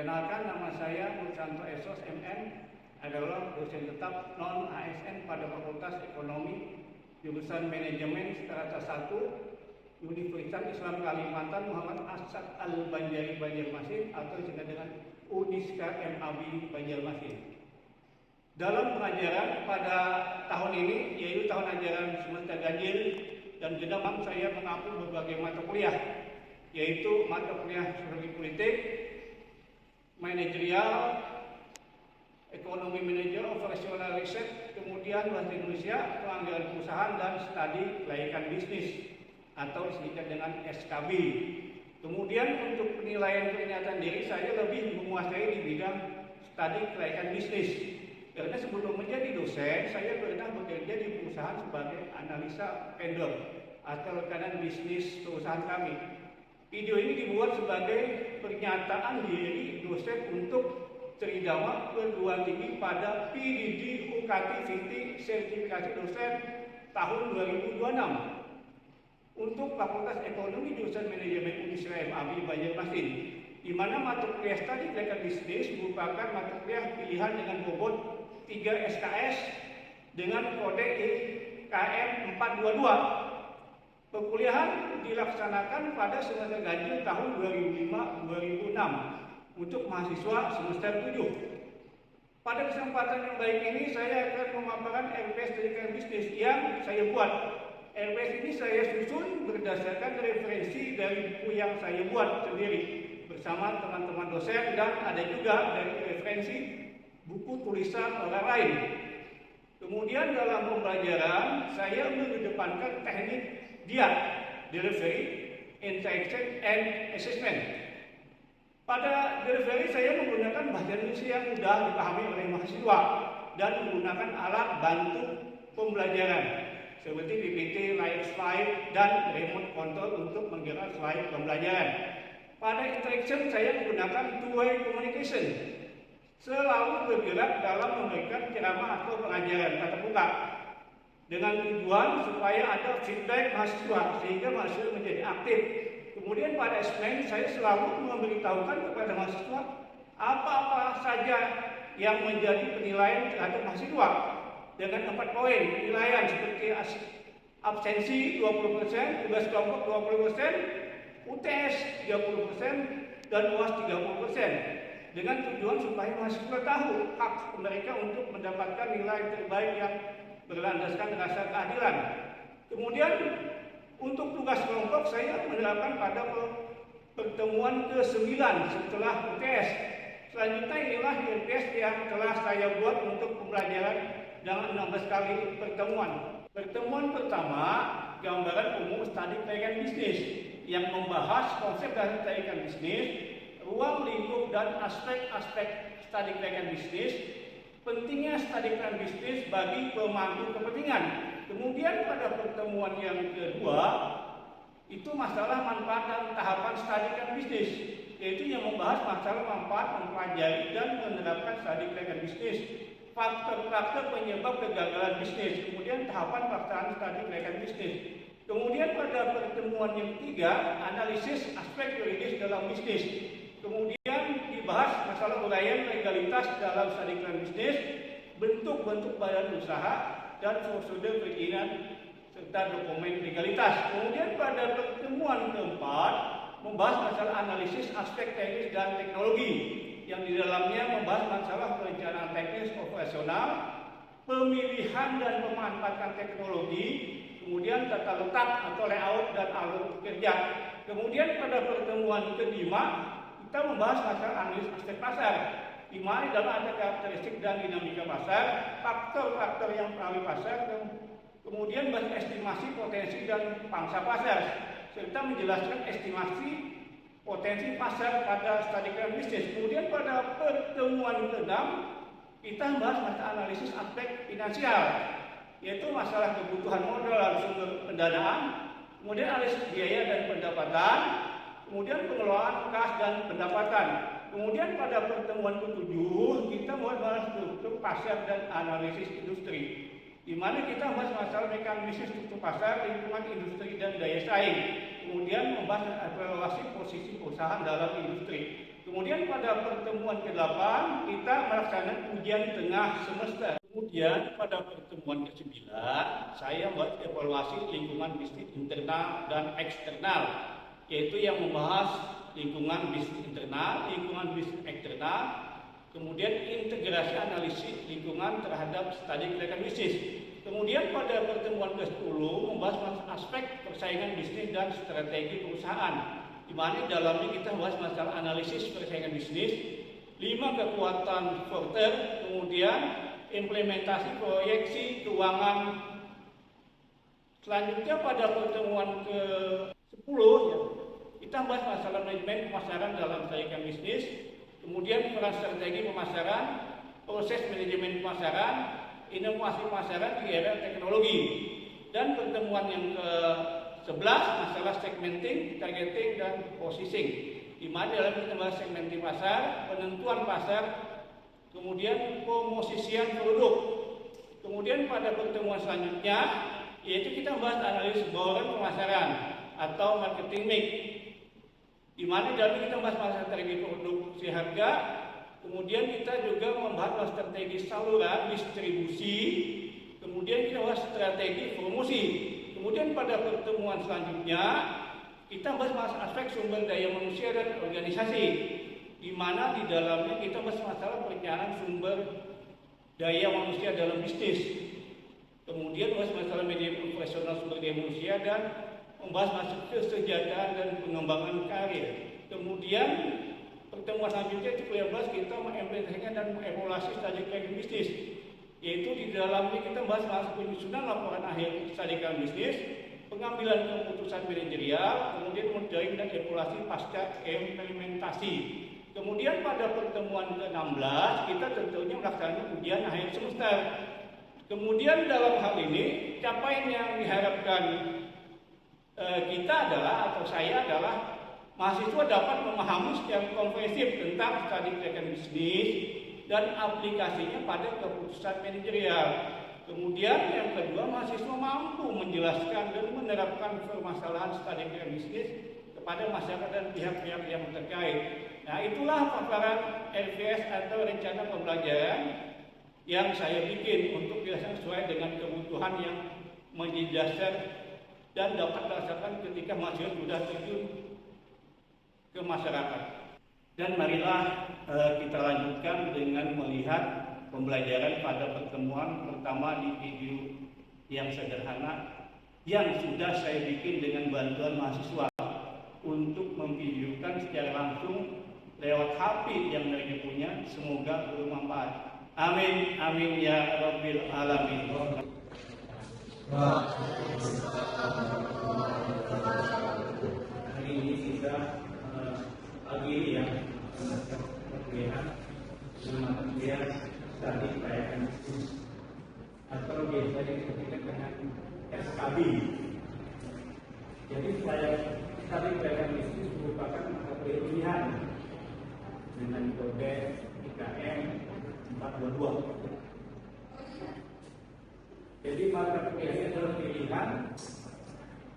Perkenalkan, nama saya Nursanto Esos MM, adalah dosen tetap non-ASN pada Fakultas Ekonomi jurusan Manajemen Strata 1 Universitas Islam Kalimantan Muhammad Asad Al-Banjari Banjarmasin atau disingkat dengan UNISKA MAB Banjarmasin. Dalam pengajaran pada tahun ini, yaitu tahun ajaran semester ganjil dan genap, saya mengampu berbagai mata kuliah, yaitu mata kuliah Sosiologi Politik, Manajerial, Ekonomi Manajer, Operasional Riset, kemudian Bahasa Indonesia, Pelanggaran Perusahaan, dan Studi Kelaikan Bisnis atau disingkat dengan SKB. Kemudian untuk penilaian pernyataan diri, saya lebih menguasai di bidang Studi Kelaikan Bisnis. Karena sebelum menjadi dosen, saya pernah bekerja di perusahaan sebagai analisa vendor atau rekanan bisnis perusahaan kami. Video ini dibuat sebagai pernyataan diri dosen untuk tridharma perguruan tinggi pada PDD UKT VT sertifikasi dosen tahun 2026 untuk Fakultas Ekonomi jurusan Manajemen Universitas MAB Banjarmasin, di mana mata kuliah Studi Kelaikan Bisnis merupakan mata kuliah pilihan dengan bobot 3 SKS dengan kode IKM 422. Perkuliahan dilaksanakan pada semester ganjil tahun 2005-2006 untuk mahasiswa semester 7. Pada kesempatan yang baik ini, saya akan memaparkan RPS Kelaikan Bisnis yang saya buat. RPS ini saya susun berdasarkan referensi dari buku yang saya buat sendiri bersama teman-teman dosen, dan ada juga dari referensi buku tulisan orang lain. Kemudian dalam pembelajaran, saya mengedepankan teknik DIA, Delivery, Interaction, and Assessment. Pada delivery saya menggunakan bahasa Indonesia yang mudah dipahami oleh mahasiswa dan menggunakan alat bantu pembelajaran seperti PPT, live slide, dan remote control untuk menggerak slide pembelajaran. Pada interaction saya menggunakan two-way communication, selalu bergerak dalam memberikan ceramah atau pengajaran tatap muka dengan tujuan supaya ada feedback mahasiswa sehingga mahasiswa menjadi aktif. Kemudian pada assessment saya selalu memberitahukan kepada mahasiswa apa-apa saja yang menjadi penilaian terhadap mahasiswa dengan 4 poin penilaian seperti absensi 20%, tugas kelompok 20%, UTS 30%, dan UAS 30%, dengan tujuan supaya mahasiswa tahu hak mereka untuk mendapatkan nilai terbaik yang berlandaskan rasa keadilan. Kemudian untuk tugas kelompok saya menerapkan pada pertemuan ke-9 setelah UTS. Selanjutnya inilah RPS yang telah saya buat untuk pembelajaran dengan 16 kali pertemuan. Pertemuan pertama, gambaran umum Studi Kelaikan Bisnis yang membahas konsep dari kelaikan bisnis, ruang lingkup dan aspek-aspek Studi Kelaikan Bisnis, pentingnya Studi Kelaikan Bisnis bagi pemangku kepentingan. Kemudian pada pertemuan yang kedua, itu masalah manfaat dan tahapan Studi Kelaikan Bisnis, yaitu yang membahas masalah manfaat mempelajari dan menerapkan Studi Kelaikan Bisnis, faktor-faktor penyebab kegagalan bisnis, kemudian tahapan pelaksanaan Studi Kelaikan Bisnis. Kemudian pada pertemuan yang ketiga, analisis aspek yuridis dalam bisnis. Kemudian dibahas masalah uraian legalitas dalam Studi Kelaikan Bisnis, bentuk-bentuk badan usaha, dan prosedur perizinan serta dokumen legalitas. Kemudian pada pertemuan keempat membahas masalah analisis aspek teknis dan teknologi, yang di dalamnya membahas masalah perencanaan teknis operasional, pemilihan dan pemanfaatan teknologi, kemudian tata letak atau layout dan alur kerja. Kemudian pada pertemuan kelima kita membahas masalah analisis aspek pasar, di mana di dalam ada karakteristik dan dinamika pasar, faktor-faktor yang mempengaruhi pasar, kemudian estimasi potensi dan pangsa pasar, serta menjelaskan estimasi potensi pasar pada Studi Kelaikan Bisnis. Kemudian pada pertemuan ke-6 kita membahas masalah analisis aspek finansial, yaitu masalah kebutuhan modal dan sumber pendanaan, kemudian analisis biaya dan pendapatan, kemudian pengelolaan kas dan pendapatan. Kemudian pada pertemuan ke-7 kita membahas struktur pasar dan analisis industri, di mana kita membahas masalah mekanisme struktur pasar, lingkungan industri dan daya saing. Kemudian membahas evaluasi posisi perusahaan dalam industri. Kemudian pada pertemuan ke-8 kita melaksanakan ujian tengah semester. Kemudian pada pertemuan ke-9 saya buat evaluasi lingkungan bisnis internal dan eksternal, yaitu yang membahas lingkungan bisnis internal, lingkungan bisnis eksternal, kemudian integrasi analisis lingkungan terhadap studi kelayakan bisnis. Kemudian pada pertemuan ke-10 membahas aspek persaingan bisnis dan strategi perusahaan, di mana dalamnya kita bahas masalah analisis persaingan bisnis, 5 kekuatan Porter, kemudian implementasi proyeksi keuangan. Selanjutnya pada pertemuan ke-10 ya, kita bahas masalah manajemen pemasaran dalam kelayakan bisnis, kemudian peran strategi pemasaran, proses manajemen pemasaran, inovasi pemasaran di era teknologi. Dan pertemuan yang ke-11 masalah segmenting, targeting, dan positioning, di mana dalam kita bahas segmenting pasar, penentuan pasar, kemudian pemosisian produk. Kemudian pada pertemuan selanjutnya yaitu kita bahas analisis bauran pemasaran atau marketing mix, di mana dalam kita bahas masalah strategi produksi harga. Kemudian kita juga membahas strategi saluran distribusi, kemudian kita bahas strategi promosi. Kemudian pada pertemuan selanjutnya kita bahas aspek sumber daya manusia dan organisasi, di mana di dalamnya kita bahas masalah perencanaan sumber daya manusia dalam bisnis. Kemudian bahas masalah media profesional sumber daya manusia dan membahas masalah kesejahteraan dan pengembangan karir. Kemudian pertemuan selanjutnya di 12 kita mengimplementasikan dan mengevaluasi studi kelayakan bisnis, yaitu di dalamnya kita bahas masalah penyusunan laporan akhir studi kelayakan bisnis, pengambilan keputusan manajerial, kemudian monitoring dan evaluasi pasca implementasi. Kemudian pada pertemuan ke-16 kita tentunya melaksanakan ujian akhir semester. Kemudian dalam hal ini capaian yang diharapkan kita adalah, atau saya adalah, mahasiswa dapat memahami secara komprehensif tentang studi kelayakan bisnis dan aplikasinya pada keputusan manajerial. Kemudian yang kedua, mahasiswa mampu menjelaskan dan menerapkan permasalahan studi kelayakan bisnis kepada masyarakat dan pihak-pihak yang terkait. Nah, itulah paparan RPS atau rencana pembelajaran yang saya bikin untuk dilaksanakan sesuai dengan kebutuhan yang menjadi dasar dan dapat dirasakan ketika mahasiswa sudah terjun ke masyarakat. Dan marilah kita lanjutkan dengan melihat pembelajaran pada pertemuan pertama di video yang sederhana yang sudah saya bikin dengan bantuan mahasiswa untuk memvideokan secara langsung lewat HP yang mereka punya. Semoga bermanfaat. Amin, amin ya Rabbil Alamin. Hari ini kita pagi ini ya melihat dia studi kelayakan bisnis atau biasa disebut dengan SKB. Jadi studi kelayakan bisnis merupakan mata pilihan dengan kode IKM 422. Jadi mata pilihan adalah pilihan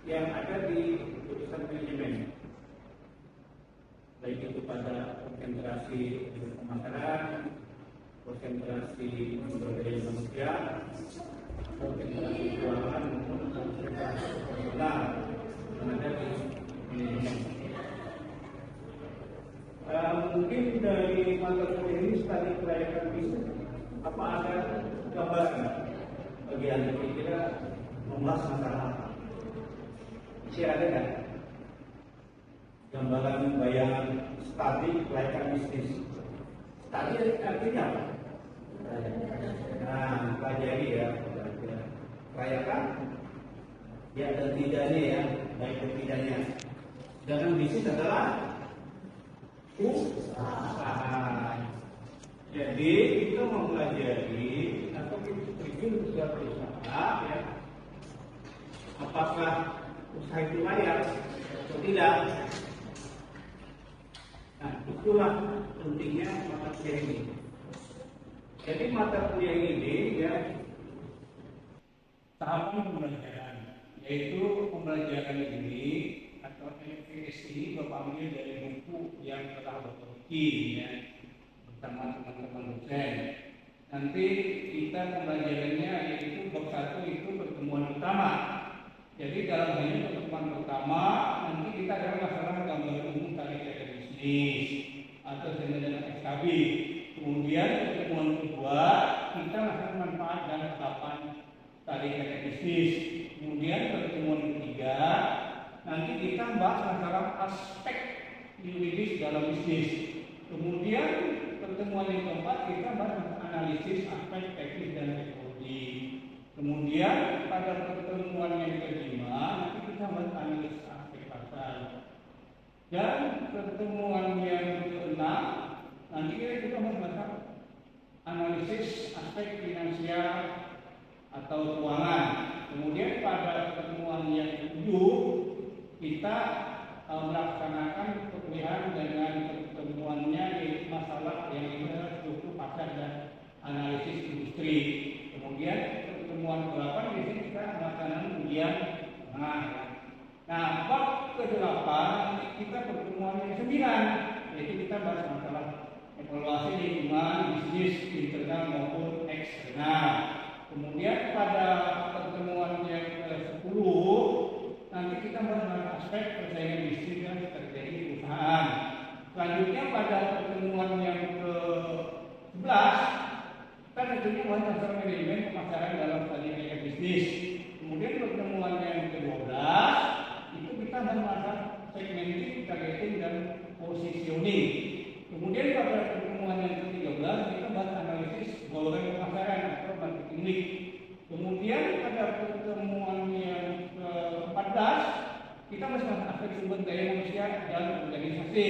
yang ada di keputusan manajemen, baik itu pada konsentrasi pemasaran, konsentrasi sumber daya manusia, konsentrasi keuangan maupun konsentrasi personal yang ada di manajemen. Mungkin dari mata kuliah ini studi kelayakan bisnis, apa ada gambaran bagi anda kira-kira membahas masalah apa? Masih ada kan? Gambaran bayangan studi kelayakan bisnis. Studi artinya apa? Nah, pelajari ya. Kelayakan ya dan tidaknya ya, baik dan tidaknya. Sedangkan bisnis adalah usaha. Jadi kita mempelajari atau kita terjun ke suatu usaha ya. Apakah usaha itu layak atau tidak? Nah, itulah pentingnya mata kuliah ini. Jadi mata kuliah ini ya tahapan pembelajaran, yaitu pembelajaran ini atau LPS ini Bapak ambil dari buku yang telah Bapak bikin ya, bersama teman-teman dosen. Nanti kita pembelajarannya yaitu bab 1 itu pertemuan utama. Jadi dalam hal ini pertemuan pertama nanti kita akan masalah gambar umum tarik dari bisnis atau dengan SKB. Kemudian pertemuan kedua kita masalah manfaat dan harapan tarik dari bisnis. Kemudian pertemuan ketiga nanti kita bahas masalah aspek yuridis dalam bisnis. Kemudian pertemuan yang keempat kita bahas analisis aspek teknis dan teknologi. Kemudian pada pertemuan yang kelima nanti kita bahas analisis aspek pasar. Dan pertemuan yang keenam nanti kita bahas masalah analisis aspek finansial atau keuangan. Kemudian pada pertemuan yang ketujuh kita melaksanakan perkuliahan dengan pertemuannya di masalah yang adalah struktur pasar dan analisis industri. Kemudian pertemuan ke-8 di sini kita melaksanakan ujian tengah. Nah, bab ke-8 kita pertemuan yang 9, yaitu kita bahas masalah evaluasi lingkungan bisnis internal maupun eksternal. Kemudian pada pertemuan yang ke-10 nanti kita bahas aspek persaingan bisnis yang terjadi di perusahaan. Selanjutnya pada pertemuan yang ke-11 kita tentunya bahas masalah manajemen pemasaran dalam strategi bisnis. Kemudian pertemuan yang ke-12 itu kita bahas masalah segmenting, targeting dan positioning. Kemudian pada pertemuan yang ke-13 kita bahas analisis golongan pemasaran atau marketing mix. Kemudian pada pertemuan yang ke-14 kita masih aspek sumber daya manusia dan organisasi.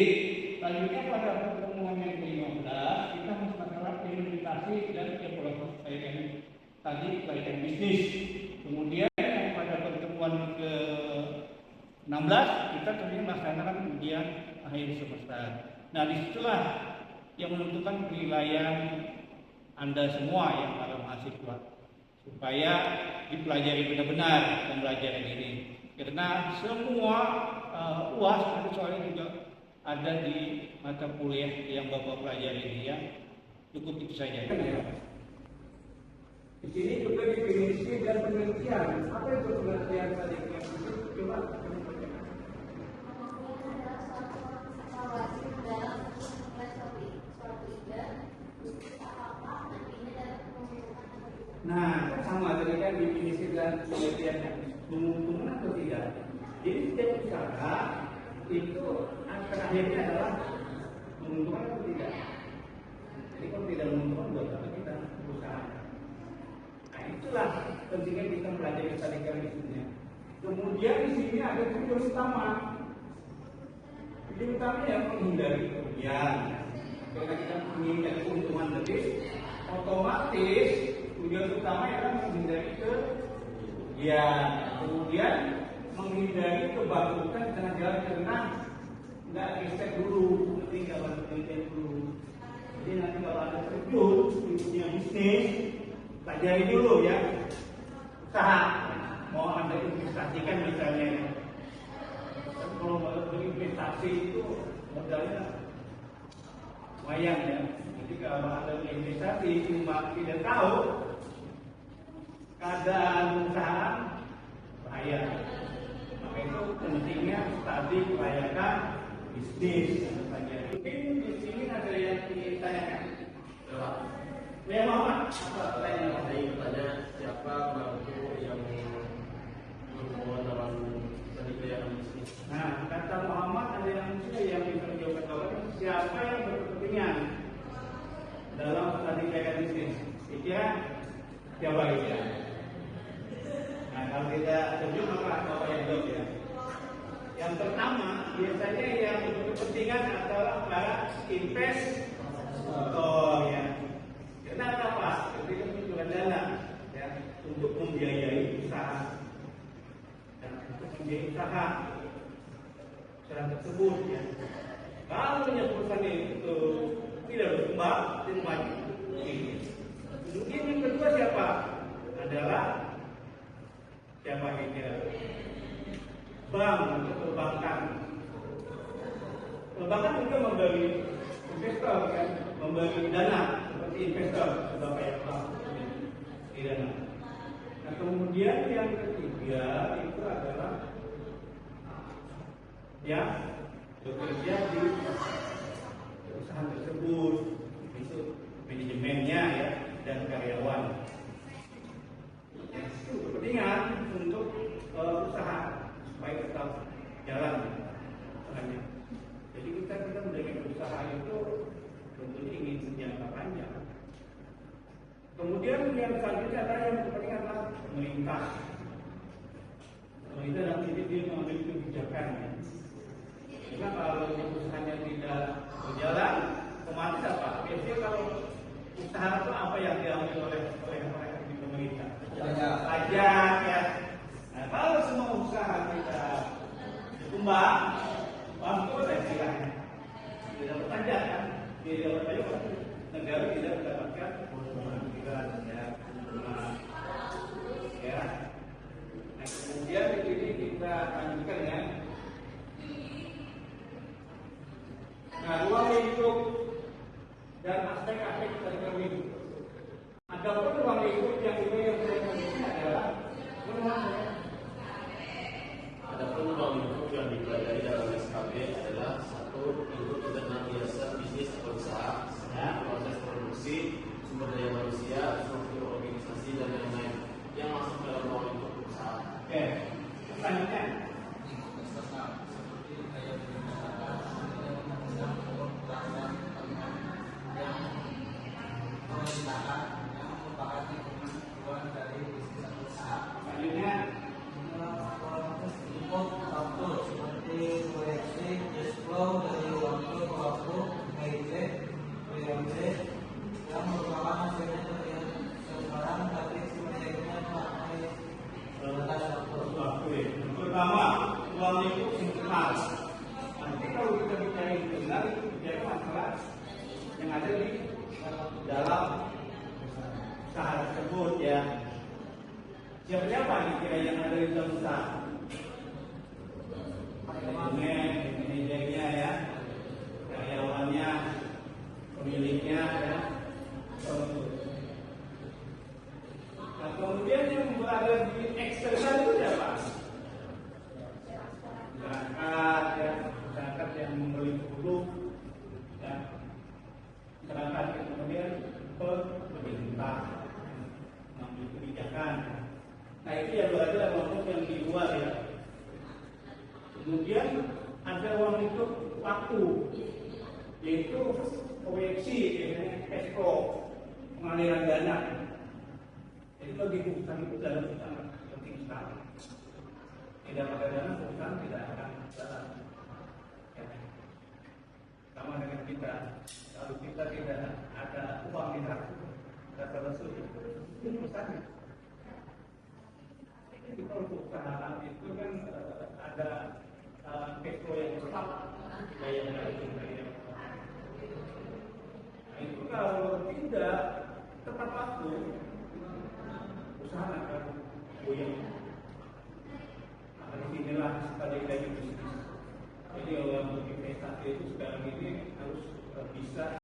Selanjutnya pada pertemuan yang ke-15 kita masih masalah implementasi dan evaluasi tadi pelayanan bisnis. Kemudian pada pertemuan ke-16 kita tentunya melaksanakan ujian akhir semester. Nah, disitulah yang menentukan penilaian Anda semua yang para mahasiswa supaya dipelajari benar-benar pembelajaran ini. Karena semua UAS itu soalnya juga ada di mata kuliah yang Bapak pelajari ini ya. Cukup itu saja. Di sini juga definisi dan penelitian. Apa itu penelitian tadi? Coba. Nah, sama tadi kan definisi dan penelitian menguntungkan atau tidak. Jadi setiap usaha itu terakhirnya adalah menguntungkan atau tidak. Jadi kalau tidak menguntungkan buat apa kita berusaha? Nah, itulah pentingnya kita belajar kesadaran bisnisnya. Kemudian di sini ada tujuan utama. Tujuan utama yang menghindari kerugian. Karena kita menghindari keuntungan lebih, otomatis tujuan utama adalah menghindari kerugian. Kemudian menghindari kebangkrutan dengan jalan karena nggak riset dulu, nanti nggak penelitian dulu. Jadi nanti kalau ada terjun di dunia bisnis, pelajari dulu ya usaha. Mau anda investasikan misalnya, kalau mau berinvestasi itu modalnya lumayan ya. Jadi kalau anda berinvestasi cuma tidak tahu keadaan usaha, bahaya. Maka itu pentingnya studi kelayakan bisnis. Mungkin di sini ada yang ditanyakan. Ya Muhammad, apa pertanyaan? Saya ingin bertanya siapa pelaku yang berhubungan dalam penelitian bisnis. Nah, kata Muhammad ada yang yang bisa menjawab jawaban siapa yang berkepentingan dalam penelitian bisnis? Iya, siapa ya? Nah, kalau kita tunjuk maka bapak yang jawab ya. Yang pertama biasanya yang berkepentingan adalah para investor ya. Kenapa Pak? Ketika menjual dana ya untuk membiayai usaha dan untuk membiayai usaha tersebut ya. Kalau perusahaan itu tidak berkembang, tidak maju. Mungkin yang kedua siapa? Adalah siapa kira? Bank atau perbankan dia itu adalah yang bekerja di perusahaan tersebut, itu manajemennya ya dan karyawan. Itu kepentingan untuk usaha supaya tetap jalan usahanya. Jadi kita menjaga usaha itu tentunya ingin jangka panjang. Kemudian yang selanjutnya adalah yang kepentingan adalah pemerintah. Pemerintah dalam sini dia mengambil kebijakan. Karena kalau usahanya tidak berjalan, otomatis apa? Biasanya kalau usaha itu apa yang diambil oleh di pemerintah? Pajak ya. Nah, kalau semua usaha kita berkembang, bangkrut istilahnya, tidak dapat pajak kan? Tidak dapat pajak, negara tidak mendapatkan keuntungan ya. Nah, kemudian di sini kita lanjutkan ya. Nah, ruang lingkup dan aspek-aspek dari ruang lingkup. Ada pun ruang lingkup yang dipegang ini adalah Adapun ruang lingkup yang dipelajari dalam SKB adalah satu, lingkup internal biasa bisnis atau usaha, proses produksi, sumber daya manusia, struktur organisasi dan lain-lain yang masuk dalam ruang lingkup usaha. Oke, selanjutnya. Pertama, ruang lingkup internal. Nanti kalau kita bicara internal, itu bicara masalah yang ada di dalam usaha tersebut ya. Siapa nih kira yang ada di dalam usaha? Manajernya ya, karyawannya, pemiliknya ya. Nah, kemudian yang berada di eksternal itu siapa? Masyarakat yang membeli produk, ya, masyarakat yang kemudian pemerintah mengambil kebijakan. Nah, itu yang berada dalam ruang yang di luar ya. Kemudian ada ruang lingkup waktu, yaitu proyeksi, cash flow, pengaliran dana. Jadi bagi perusahaan itu dalam sangat penting sekali. Tidak pada dana perusahaan tidak akan jalan. Ya. Sama dengan kita, kalau kita tidak ada uang di hati, kata Rasul itu perusahaan. Jadi kalau perusahaan itu kan ada cash flow yang tetap, bayar itu. Nah, itu kalau tidak tepat waktu, usaha akan goyang. Inilah sekali lagi bisnis. Jadi orang berinvestasi itu sekarang ini harus bisa